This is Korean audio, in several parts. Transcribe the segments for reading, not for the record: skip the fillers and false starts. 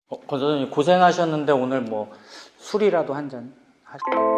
권선생님 고생하셨는데 오늘 뭐 술이라도 한 잔 하시죠.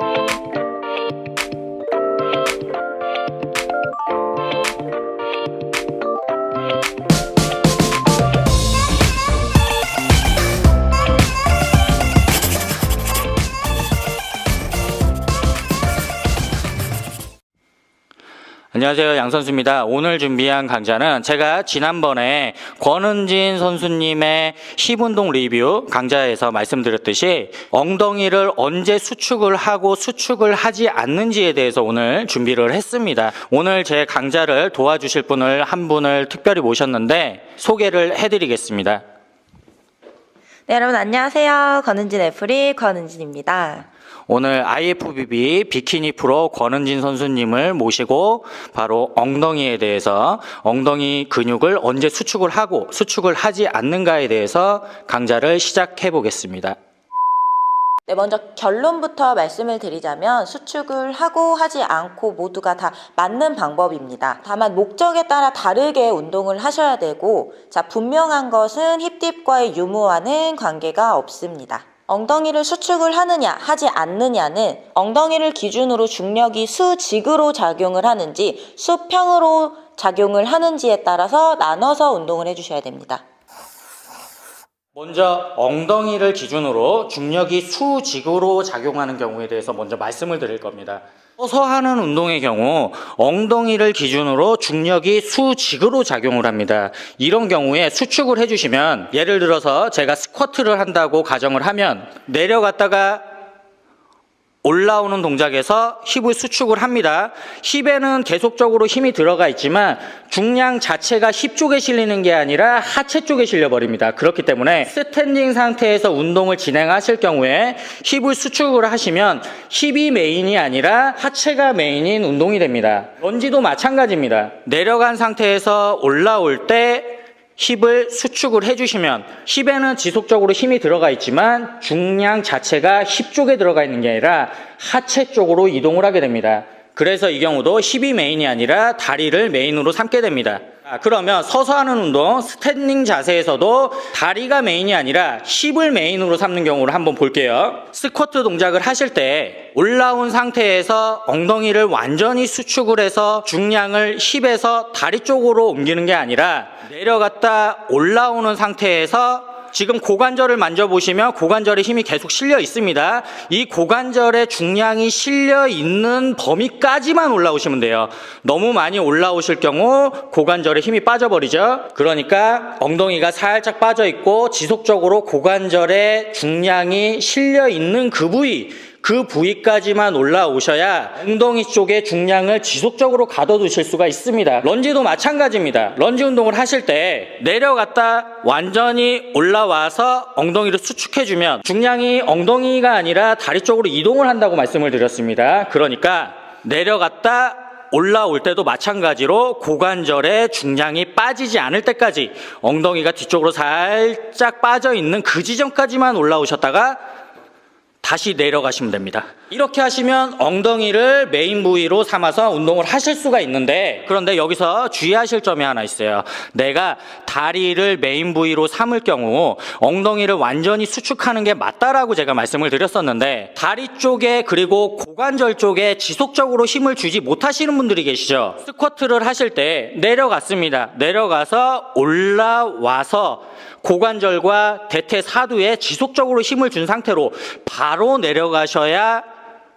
안녕하세요, 양선수입니다. 오늘 준비한 강좌는 제가 지난번에 권은진 선수님의 힙운동 리뷰 강좌에서 말씀드렸듯이 엉덩이를 언제 수축을 하고 수축을 하지 않는지에 대해서 오늘 준비를 했습니다. 오늘 제 강좌를 도와주실 분을 한 분을 특별히 모셨는데 소개를 해드리겠습니다. 네, 여러분 안녕하세요. 권은진 애플이 권은진입니다. 오늘 IFBB 비키니 프로 권은진 선수님을 모시고 바로 엉덩이에 대해서 엉덩이 근육을 언제 수축을 하고 수축을 하지 않는가에 대해서 강좌를 시작해 보겠습니다. 네, 먼저 결론부터 말씀을 드리자면 수축을 하고 하지 않고 모두가 다 맞는 방법입니다. 다만 목적에 따라 다르게 운동을 하셔야 되고, 분명한 것은 힙딥과의 유무와는 관계가 없습니다. 엉덩이를 수축을 하느냐 하지 않느냐는 엉덩이를 기준으로 중력이 수직으로 작용을 하는지 수평으로 작용을 하는지에 따라서 나눠서 운동을 해주셔야 됩니다. 먼저 엉덩이를 기준으로 중력이 수직으로 작용하는 경우에 대해서 먼저 말씀을 드릴 겁니다. 서서 하는 운동의 경우 엉덩이를 기준으로 중력이 수직으로 작용을 합니다. 이런 경우에 수축을 해주시면, 예를 들어서 제가 스쿼트를 한다고 가정을 하면 내려갔다가 올라오는 동작에서 힙을 수축을 합니다. 힙에는 계속적으로 힘이 들어가 있지만 중량 자체가 힙 쪽에 실리는 게 아니라 하체 쪽에 실려버립니다. 그렇기 때문에 스탠딩 상태에서 운동을 진행하실 경우에 힙을 수축을 하시면 힙이 메인이 아니라 하체가 메인인 운동이 됩니다. 런지도 마찬가지입니다. 내려간 상태에서 올라올 때 힙을 수축을 해주시면 힙에는 지속적으로 힘이 들어가 있지만 중량 자체가 힙 쪽에 들어가 있는 게 아니라 하체 쪽으로 이동을 하게 됩니다. 그래서 이 경우도 힙이 메인이 아니라 다리를 메인으로 삼게 됩니다. 그러면 서서 하는 운동, 스탠딩 자세에서도 다리가 메인이 아니라 힙을 메인으로 삼는 경우를 한번 볼게요. 스쿼트 동작을 하실 때 올라온 상태에서 엉덩이를 완전히 수축을 해서 중량을 힙에서 다리 쪽으로 옮기는 게 아니라 내려갔다 올라오는 상태에서 지금 고관절을 만져보시면 고관절에 힘이 계속 실려 있습니다. 이 고관절에 중량이 실려 있는 범위까지만 올라오시면 돼요. 너무 많이 올라오실 경우 고관절에 힘이 빠져버리죠. 그러니까 엉덩이가 살짝 빠져 있고 지속적으로 고관절에 중량이 실려 있는 그 부위까지만 올라오셔야 엉덩이 쪽에 중량을 지속적으로 가둬두실 수가 있습니다. 런지도 마찬가지입니다. 런지 운동을 하실 때 내려갔다 완전히 올라와서 엉덩이를 수축해주면 중량이 엉덩이가 아니라 다리 쪽으로 이동을 한다고 말씀을 드렸습니다. 그러니까 내려갔다 올라올 때도 마찬가지로 고관절에 중량이 빠지지 않을 때까지 엉덩이가 뒤쪽으로 살짝 빠져 있는 그 지점까지만 올라오셨다가 다시 내려가시면 됩니다. 이렇게 하시면 엉덩이를 메인 부위로 삼아서 운동을 하실 수가 있는데, 그런데 여기서 주의하실 점이 하나 있어요. 내가 다리를 메인 부위로 삼을 경우 엉덩이를 완전히 수축하는 게 맞다라고 제가 말씀을 드렸었는데, 다리 쪽에 그리고 고관절 쪽에 지속적으로 힘을 주지 못하시는 분들이 계시죠. 스쿼트를 하실 때 내려갔습니다. 내려가서 올라와서 고관절과 대퇴사두에 지속적으로 힘을 준 상태로 바로 내려가셔야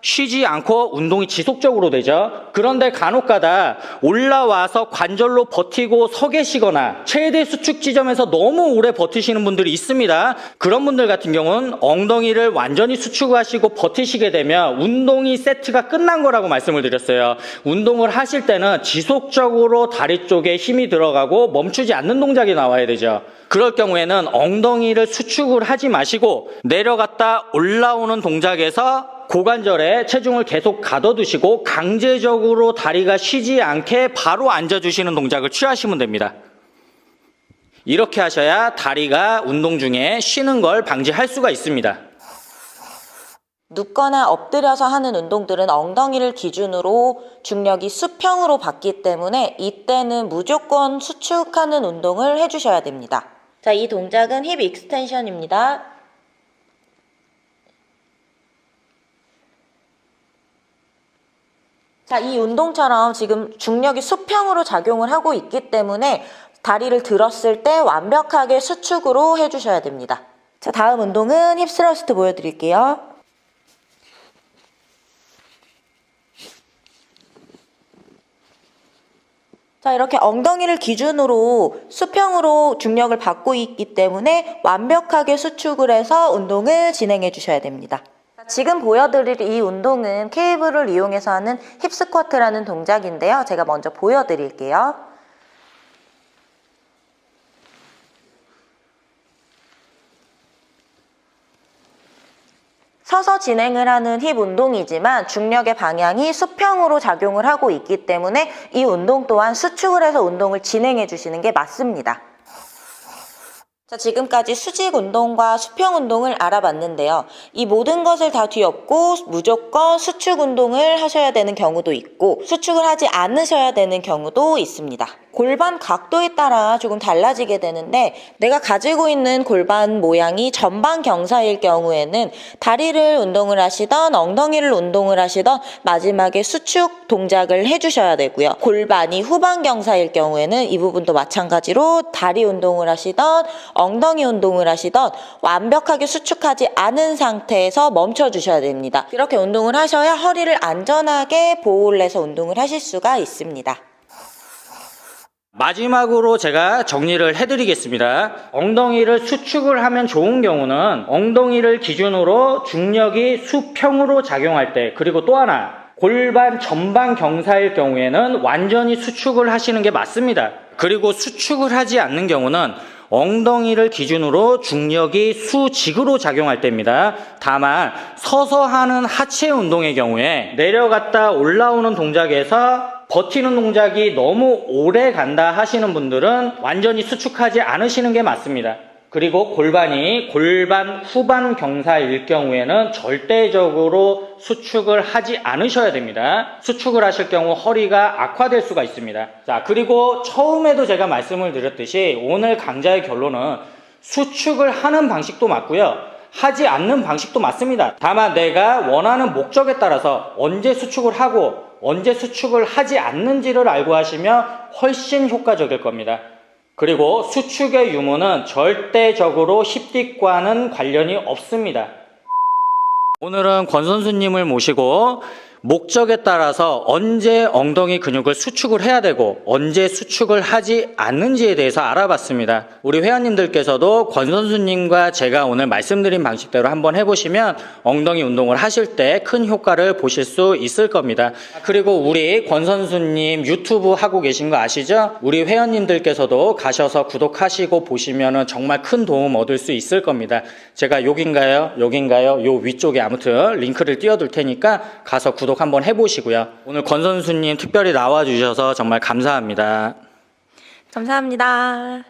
쉬지 않고 운동이 지속적으로 되죠. 그런데 간혹가다 올라와서 관절로 버티고 서 계시거나 최대 수축 지점에서 너무 오래 버티시는 분들이 있습니다. 그런 분들 같은 경우는 엉덩이를 완전히 수축하시고 버티시게 되면 운동이 세트가 끝난 거라고 말씀을 드렸어요. 운동을 하실 때는 지속적으로 다리 쪽에 힘이 들어가고 멈추지 않는 동작이 나와야 되죠. 그럴 경우에는 엉덩이를 수축을 하지 마시고 내려갔다 올라오는 동작에서 고관절에 체중을 계속 가둬두시고 강제적으로 다리가 쉬지 않게 바로 앉아주시는 동작을 취하시면 됩니다. 이렇게 하셔야 다리가 운동 중에 쉬는 걸 방지할 수가 있습니다. 눕거나 엎드려서 하는 운동들은 엉덩이를 기준으로 중력이 수평으로 받기 때문에 이때는 무조건 수축하는 운동을 해주셔야 됩니다. 자, 이 동작은 힙 익스텐션입니다. 자, 이 운동처럼 지금 중력이 수평으로 작용을 하고 있기 때문에 다리를 들었을 때 완벽하게 수축으로 해주셔야 됩니다. 자, 다음 운동은 힙 스러스트 보여드릴게요. 자, 이렇게 엉덩이를 기준으로 수평으로 중력을 받고 있기 때문에 완벽하게 수축을 해서 운동을 진행해 주셔야 됩니다. 지금 보여드릴 이 운동은 케이블을 이용해서 하는 힙 스쿼트라는 동작인데요. 제가 먼저 보여드릴게요. 서서 진행을 하는 힙 운동이지만 중력의 방향이 수평으로 작용을 하고 있기 때문에 이 운동 또한 수축을 해서 운동을 진행해 주시는 게 맞습니다. 자, 지금까지 수직 운동과 수평 운동을 알아봤는데요. 이 모든 것을 다 뒤엎고 무조건 수축 운동을 하셔야 되는 경우도 있고 수축을 하지 않으셔야 되는 경우도 있습니다. 골반 각도에 따라 조금 달라지게 되는데 내가 가지고 있는 골반 모양이 전방 경사일 경우에는 다리를 운동을 하시던 엉덩이를 운동을 하시던 마지막에 수축 동작을 해주셔야 되고요. 골반이 후방 경사일 경우에는 이 부분도 마찬가지로 다리 운동을 하시던 엉덩이 운동을 하시던 완벽하게 수축하지 않은 상태에서 멈춰주셔야 됩니다. 이렇게 운동을 하셔야 허리를 안전하게 보호를 해서 운동을 하실 수가 있습니다. 마지막으로 제가 정리를 해드리겠습니다. 엉덩이를 수축을 하면 좋은 경우는 엉덩이를 기준으로 중력이 수평으로 작용할 때, 그리고 또 하나 골반 전방 경사일 경우에는 완전히 수축을 하시는 게 맞습니다. 그리고 수축을 하지 않는 경우는 엉덩이를 기준으로 중력이 수직으로 작용할 때입니다. 다만 서서 하는 하체 운동의 경우에 내려갔다 올라오는 동작에서 버티는 동작이 너무 오래 간다 하시는 분들은 완전히 수축하지 않으시는 게 맞습니다. 그리고 골반이 골반 후반 경사일 경우에는 절대적으로 수축을 하지 않으셔야 됩니다. 수축을 하실 경우 허리가 악화될 수가 있습니다. 자, 그리고 처음에도 제가 말씀을 드렸듯이 오늘 강좌의 결론은 수축을 하는 방식도 맞고요. 하지 않는 방식도 맞습니다. 다만 내가 원하는 목적에 따라서 언제 수축을 하고 언제 수축을 하지 않는지를 알고 하시면 훨씬 효과적일 겁니다. 그리고 수축의 유무는 절대적으로 힙딕과는 관련이 없습니다. 오늘은 권 선수님을 모시고 목적에 따라서 언제 엉덩이 근육을 수축을 해야 되고 언제 수축을 하지 않는지에 대해서 알아봤습니다. 우리 회원님들께서도 권 선수님과 제가 오늘 말씀드린 방식대로 한번 해보시면 엉덩이 운동을 하실 때 큰 효과를 보실 수 있을 겁니다. 그리고 우리 권 선수님 유튜브 하고 계신 거 아시죠? 우리 회원님들께서도 가셔서 구독하시고 보시면 정말 큰 도움 얻을 수 있을 겁니다. 제가 여긴가요? 요 위쪽에 아무튼 링크를 띄워둘 테니까 가서 구독 한번 해보시고요. 오늘 권 선수님 특별히 나와주셔서 정말 감사합니다. 감사합니다.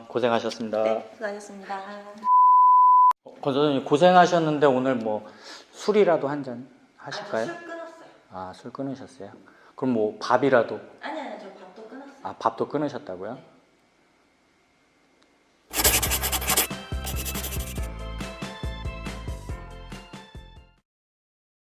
고생하셨습니다. 네, 수고하셨습니다. 권 선수님 고생하셨는데 오늘 뭐 술이라도 한 잔 하실까요? 술 끊었어요. 술 끊으셨어요? 그럼 뭐 밥이라도? 아니, 저 밥도 끊었어요. 밥도 끊으셨다고요? 네.